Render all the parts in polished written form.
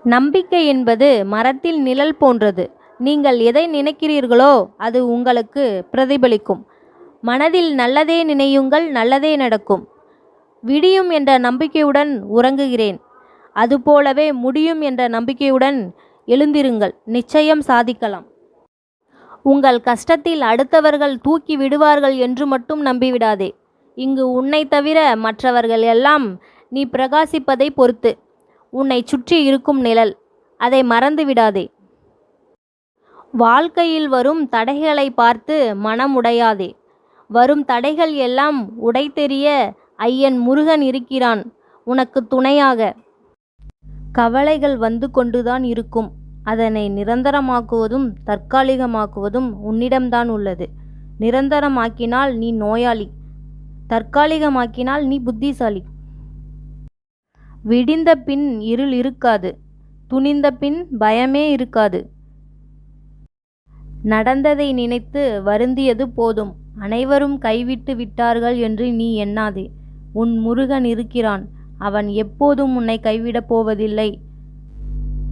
நம்பிக்கை என்பது மரத்தில் நிழல் போன்றது. நீங்கள் எதை நினைக்கிறீர்களோ அது உங்களுக்கு பிரதிபலிக்கும். மனதில் நல்லதே நினையுங்கள், நல்லதே நடக்கும். விடியும் என்ற நம்பிக்கையுடன் உறங்குகிறேன். அதுபோலவே முடியும் என்ற நம்பிக்கையுடன் எழுந்திருங்கள். நிச்சயம் சாதிக்கலாம். உங்கள் கஷ்டத்தில் அடுத்தவர்கள் தூக்கி விடுவார்கள் என்று மட்டும் நம்பிவிடாதே. இங்கு உன்னை தவிர மற்றவர்கள் எல்லாம் நீ பிரகாசிப்பதை பொறுத்து. உன்னை சுற்றி இருக்கும் நிழல், அதை மறந்து விடாதே. வாழ்க்கையில் வரும் தடைகளை பார்த்து மனம் உடையாதே. வரும் தடைகள் எல்லாம் உடைத்தெறிய ஐயன் முருகன் இருக்கிறான் உனக்கு துணையாக. கவலைகள் வந்து கொண்டுதான் இருக்கும். அதனை நிரந்தரமாக்குவதும் தற்காலிகமாக்குவதும் உன்னிடம்தான் உள்ளது. நிரந்தரமாக்கினால் நீ நோயாளி, தற்காலிகமாக்கினால் நீ புத்திசாலி. விடிந்த பின் இருள் இருக்காது, துணிந்த பின் பயமே இருக்காது. நடந்ததை நினைத்து வருந்தியது போதும். அனைவரும் கைவிட்டு விட்டார்கள் என்று நீ எண்ணாதே. உன் முருகன் இருக்கிறான். அவன் எப்போதும் உன்னை கைவிடப் போவதில்லை.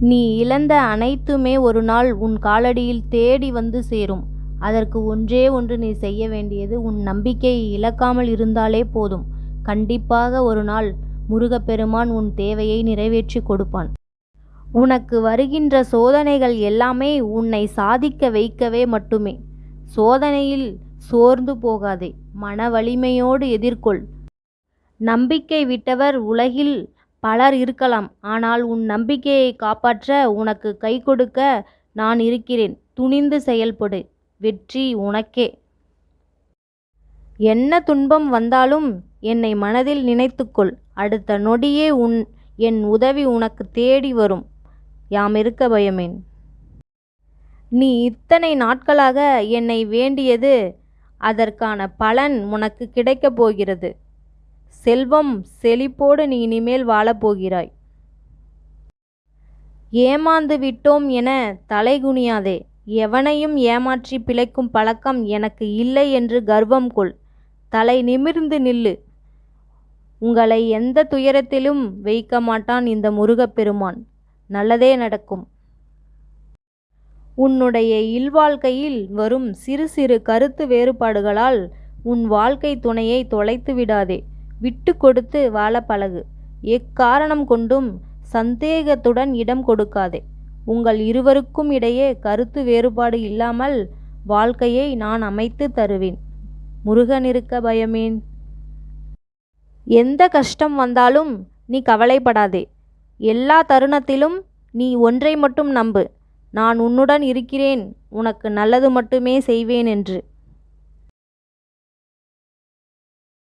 நீ இழந்த அனைத்துமே ஒரு நாள் உன் காலடியில் தேடி வந்து சேரும். அதற்கு ஒன்றே ஒன்று நீ செய்ய வேண்டியது உன் நம்பிக்கையை இழக்காமல் இருந்தாலே போதும். கண்டிப்பாக ஒரு நாள் முருகப்பெருமான் உன் தேவையை நிறைவேற்றி கொடுப்பான். உனக்கு வருகின்ற சோதனைகள் எல்லாமே உன்னை சாதிக்க வைக்கவே மட்டுமே. சோதனையில் சோர்ந்து போகாதே, மன வலிமையோடு எதிர்கொள். நம்பிக்கை விட்டவர் உலகில் பலர் இருக்கலாம். ஆனால் உன் நம்பிக்கையை காப்பாற்ற உனக்கு கை கொடுக்க நான் இருக்கிறேன். துணிந்து செயல்படு. வெற்றி உனக்கே. என்ன துன்பம் வந்தாலும் என்னை மனதில் நினைத்துக்கொள். அடுத்த நொடியே என் உதவி உனக்கு தேடி வரும். யாம் இருக்க பயமேன். நீ இத்தனை நாட்களாக என்னை வேண்டியது, அதற்கான பலன் உனக்கு கிடைக்கப் போகிறது. செல்வம் செழிப்போடு நீ இனிமேல் வாழப்போகிறாய். ஏமாந்து விட்டோம் என தலைகுனியாதே. எவனையும் ஏமாற்றி பிழைக்கும் பழக்கம் எனக்கு இல்லை என்று கர்வம் கொள். தலை நிமிர்ந்து நில்லு. உங்களை எந்த துயரத்திலும் வைக்க மாட்டான் இந்த முருகப்பெருமான். நல்லதே நடக்கும். உன்னுடைய இல்வாழ்க்கையில் வரும் சிறு சிறு கருத்து வேறுபாடுகளால் உன் வாழ்க்கை துணையை தொலைத்து விடாதே. விட்டு கொடுத்து வாழ பழகு. எக்காரணம் கொண்டும் சந்தேகத்துடன் இடம் கொடுக்காதே. உங்கள் இருவருக்கும் இடையே கருத்து வேறுபாடு இல்லாமல் வாழ்க்கையை நான் அமைத்து தருவேன். முருகன் இருக்க பயமேன். எந்த கஷ்டம் வந்தாலும் நீ கவலைப்படாதே. எல்லா தருணத்திலும் நீ ஒன்றை மட்டும் நம்பு. நான் உன்னுடன் இருக்கிறேன், உனக்கு நல்லது மட்டுமே செய்வேன் என்று.